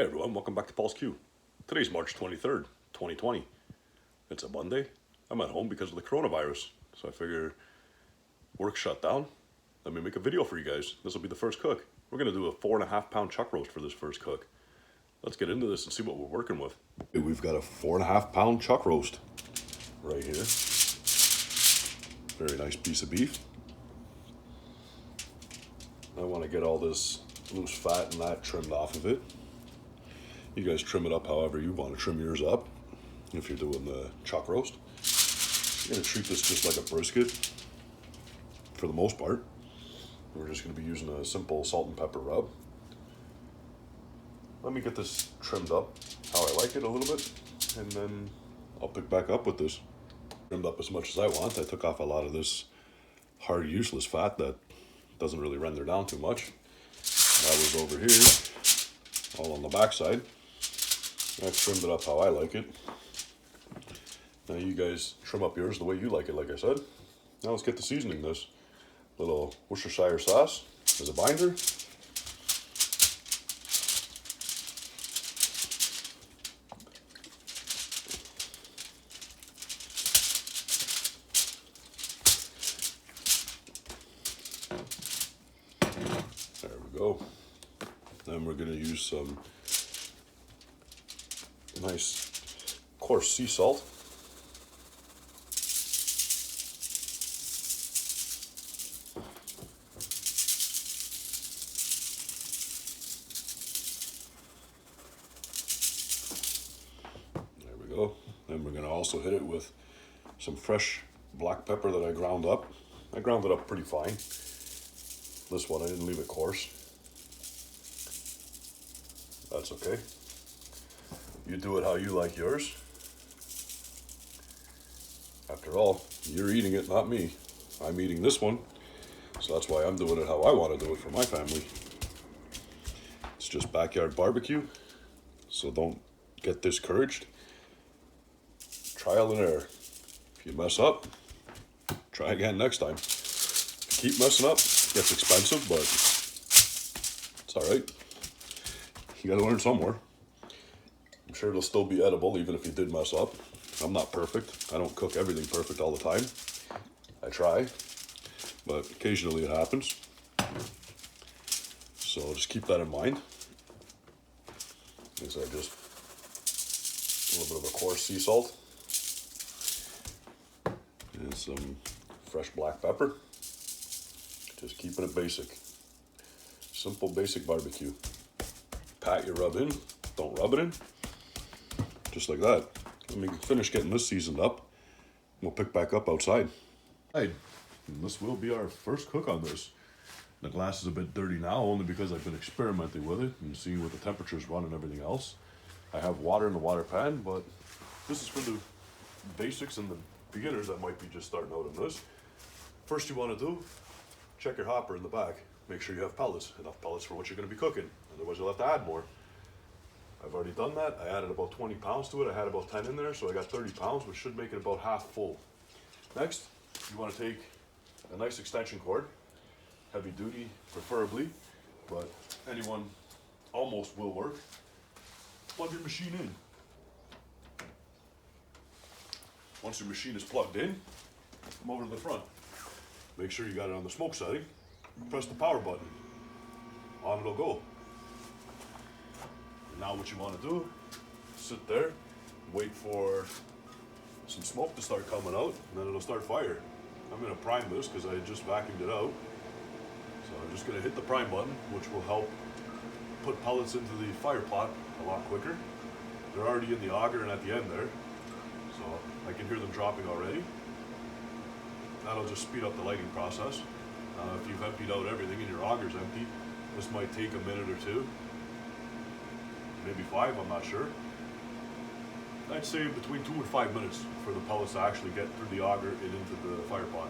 Hey everyone, welcome back to Paul's Q. Today's March 23rd, 2020. It's a Monday. I'm at home because of the coronavirus, so I figure work shut down. Let me make a video for you guys. This will be the first cook. We're going to do a 4.5 pound chuck roast for this first cook. Let's get into this and see what we're working with. We've got a 4.5 pound chuck roast right here. Very nice piece of beef. I want to get all this loose fat and that trimmed off of it. You guys trim it up however you want to trim yours up if you're doing the chuck roast. You're going to treat this just like a brisket for the most part. We're just going to be using a simple salt and pepper rub. Let me get this trimmed up how I like it a little bit, and then I'll pick back up with this. Trimmed up as much as I want. I took off a lot of this hard, useless fat that doesn't really render down too much. That was over here, all on the backside. I've trimmed it up how I like it. Now you guys trim up yours the way you like it, like I said. Now let's get to seasoning this. Little Worcestershire sauce as a binder. There we go. Then we're going to use some nice coarse sea salt. There we go. Then we're going to also hit it with some fresh black pepper that I ground up. I ground it up pretty fine. This one I didn't leave it coarse. That's okay. You do it how you like yours. After all, you're eating it, not me. I'm eating this one, so that's why I'm doing it how I want to do it for my family. It's just backyard barbecue, so don't get discouraged. Trial and error. If you mess up, try again next time. If you keep messing up, it gets expensive, but it's alright. You gotta learn somewhere. I'm sure it'll still be edible even if you did mess up. I'm not perfect. I don't cook everything perfect all the time. I try, but occasionally it happens. So just keep that in mind. As I just a little bit of a coarse sea salt and some fresh black pepper. Just keeping it basic. Simple, basic barbecue. Pat your rub in, don't rub it in. Just like that. Let me finish getting this seasoned up. We'll pick back up outside. Right. And this will be our first cook on this. The glass is a bit dirty now, only because I've been experimenting with it and seeing what the temperature's run and everything else. I have water in the water pan, but this is for the basics and the beginners that might be just starting out in this. First you want to do, check your hopper in the back. Make sure you have pellets, enough pellets for what you're going to be cooking. Otherwise you'll have to add more. I've already done that. I added about 20 pounds to it. I had about 10 in there, so I got 30 pounds, which should make it about half full. Next, you want to take a nice extension cord, heavy duty preferably, but anyone almost will work. Plug your machine in. Once your machine is plugged in, come over to the front. Make sure you got it on the smoke setting. Press the power button. On it'll go. Now what you want to do, sit there, wait for some smoke to start coming out, and then it'll start fire. I'm going to prime this because I just vacuumed it out. So I'm just going to hit the prime button, which will help put pellets into the fire plot a lot quicker. They're already in the auger and at the end there, so I can hear them dropping already. That'll just speed up the lighting process. If you've emptied out everything and your auger's empty, this might take a minute or two. Maybe 5, I'm not sure. I'd say between 2 and 5 minutes for the pellets to actually get through the auger and into the fire pot.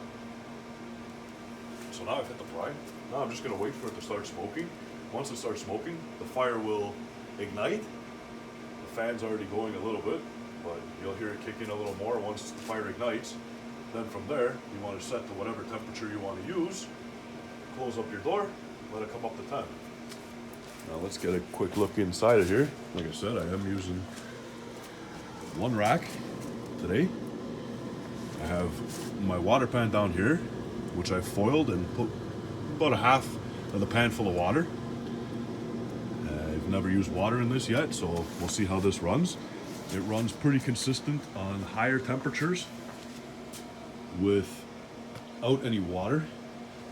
So now I've hit the prime. Now I'm just going to wait for it to start smoking. Once it starts smoking, the fire will ignite. The fan's already going a little bit, but you'll hear it kick in a little more once the fire ignites. Then from there, you want to set to whatever temperature you want to use. Close up your door, let it come up to 10. Now let's get a quick look inside of here. Like I said, I am using one rack today. I have my water pan down here, which I foiled and put about a half of the pan full of water. I've never used water in this yet, so we'll see how this runs. It runs pretty consistent on higher temperatures without any water.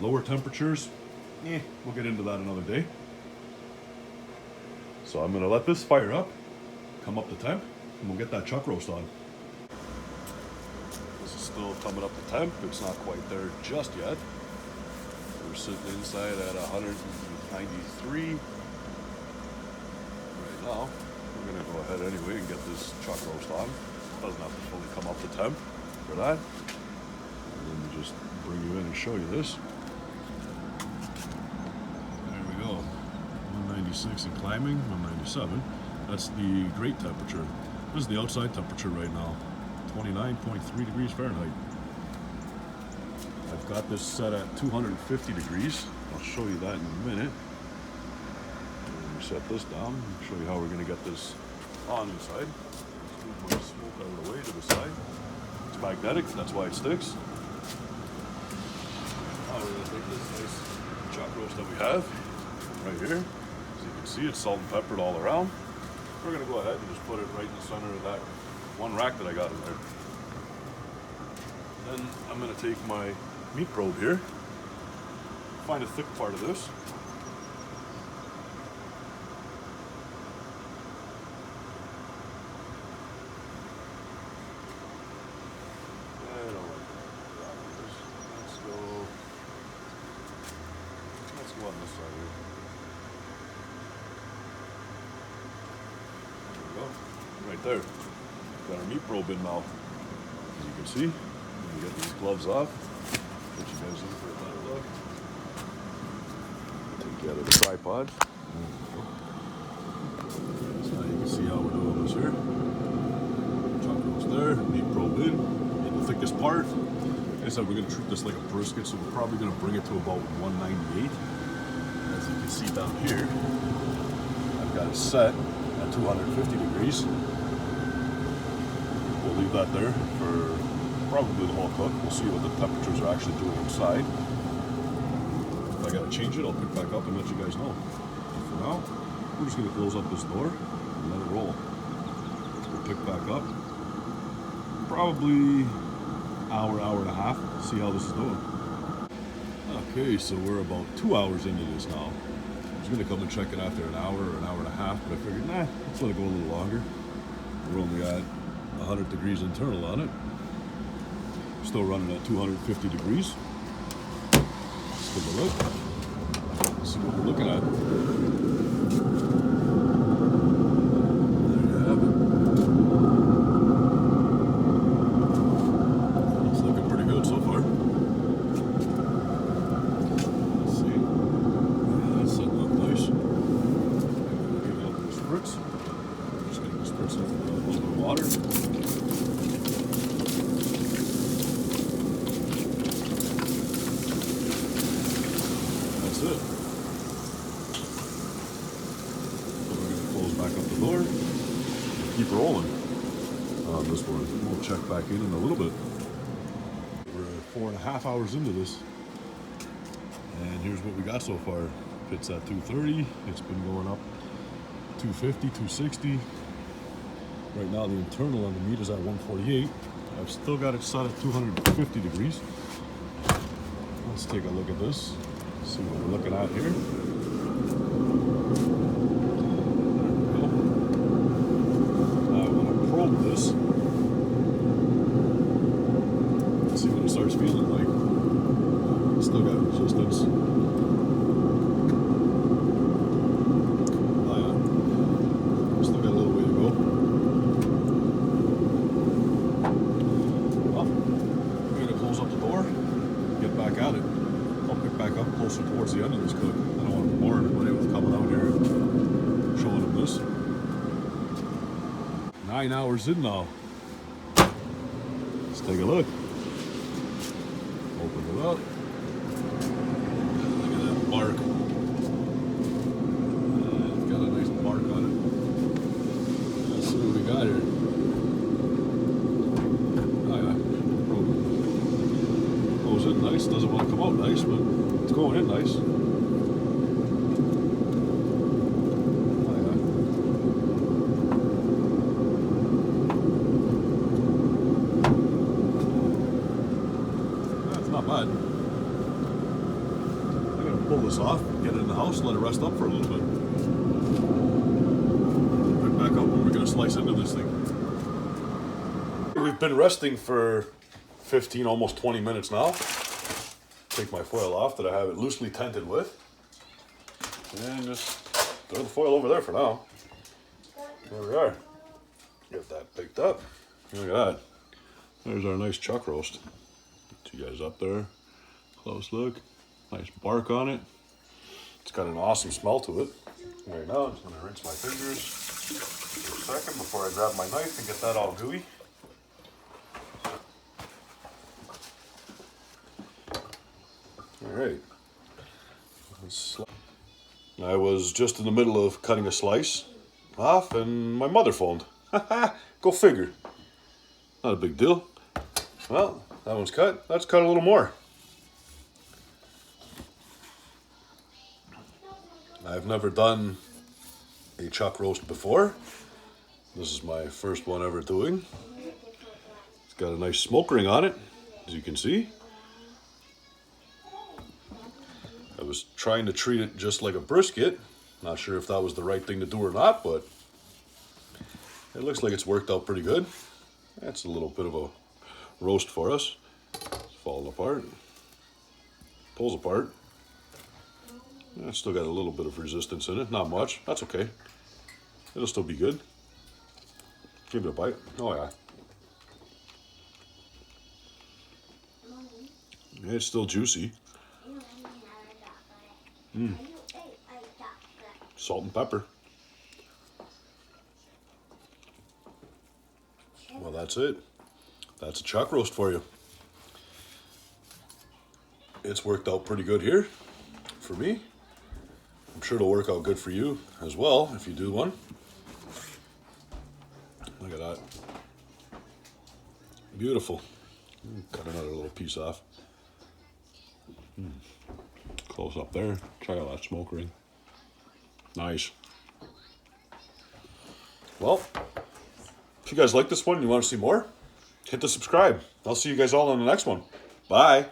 Lower temperatures, we'll get into that another day. So I'm gonna let this fire up, come up to temp, and we'll get that chuck roast on. This is still coming up to temp. It's not quite there just yet. We're sitting inside at 193. Right now, we're gonna go ahead anyway and get this chuck roast on. Doesn't have to fully come up to temp for that. And then we just bring you in and show you this. There we go. 196 and climbing, 197. That's the grate temperature. This is the outside temperature right now, 29.3 degrees Fahrenheit. I've got this set at 250 degrees. I'll show you that in a minute. Let me set this down and show you how we're going to get this on inside. Let's move my smoke out of the way to the side. It's magnetic, that's why it sticks. Now we're going to take this nice chuck roast that we have right here. As you can see, it's salt and peppered all around. We're going to go ahead and just put it right in the center of that one rack that I got in there. Then I'm going to take my meat probe here, find a thick part of this. I don't like that. Let's go on this side here. Right there. Got our meat probe in now. As you can see, we get these gloves off. Put you guys in for a better look. Take you out of the tripod. So now you can see how we're doing this here. Chuck roast there, meat probe in the thickest part. Like I said, we're going to treat this like a brisket, so we're probably going to bring it to about 198. As you can see down here, I've got it set at 250 degrees. We'll leave that there for probably the whole cook. We'll see what the temperatures are actually doing inside. If I gotta change it, I'll pick back up and let you guys know. But for now, we're just gonna close up this door and let it roll. We'll pick back up probably hour and a half, see how this is doing. Okay, so we're about 2 hours into this now. I was gonna come and check it after an hour or an hour and a half, but I figured, let's let it go a little longer. We're only at 100 degrees internal on it. Still running at 250 degrees. Let's take a look. Let's see what we're looking at. There you have it. It's looking pretty good so far. Let's see. Yeah, it's setting up nice. Give it up to the spritz. Just going to spritz it with a little bit of water. That's it. So we're going to close back up the door and keep rolling on this one. We'll check back in a little bit. We're 4.5 hours into this, and here's what we got so far. It's at 230. It's been going up 250, 260. Right now the internal on the meat is at 148. I've still got it set at 250 degrees. Let's take a look at this. See what we're looking at here. There we go. Now I'm going to probe this. Let's see what it starts feeling like. Still got resistance. Oh yeah. Still got a little way to go. Well, we're going to close up the door, get back at it. I'll pick back up closer towards the end of this cook. I don't want to bore anybody with coming out here and showing them this. 9 hours in now. Let's take a look. Open it up. Look at that bark. got here? Oh yeah. Goes in nice. Doesn't want to come out nice, but it's going in nice. Oh yeah. That's not bad. I'm gonna pull this off, get it in the house, let it rest up for a little bit. Pick back up when we're gonna slice into this thing. We've been resting for 15, almost 20 minutes now. Take my foil off that I have it loosely tented with. And just throw the foil over there for now. There we are. Get that picked up. Look at that. There's our nice chuck roast. Get you guys up there. Close look. Nice bark on it. It's got an awesome smell to it. Right now, I'm just going to rinse my fingers for a second before I grab my knife and get that all gooey. Alright. I was just in the middle of cutting a slice off and my mother phoned. Go figure. Not a big deal. Well, that one's cut. Let's cut a little more. I've never done a chuck roast before. This is my first one ever doing. It's got a nice smoke ring on it, as you can see. I was trying to treat it just like a brisket. Not sure if that was the right thing to do or not, but it looks like it's worked out pretty good. That's a little bit of a roast for us. It's falling apart. Pulls apart. It's still got a little bit of resistance in it. Not much. That's okay. It'll still be good. Give it a bite. Oh yeah. It's still juicy. Salt and pepper. Well, that's it. That's a chuck roast for you. It's worked out pretty good here for me. I'm sure it'll work out good for you as well if you do one. Look at that. Beautiful. Cut another little piece off. Close up there. Check out that smoke ring. Nice. Well, if you guys like this one and you want to see more, hit the subscribe. I'll see you guys all on the next one. Bye.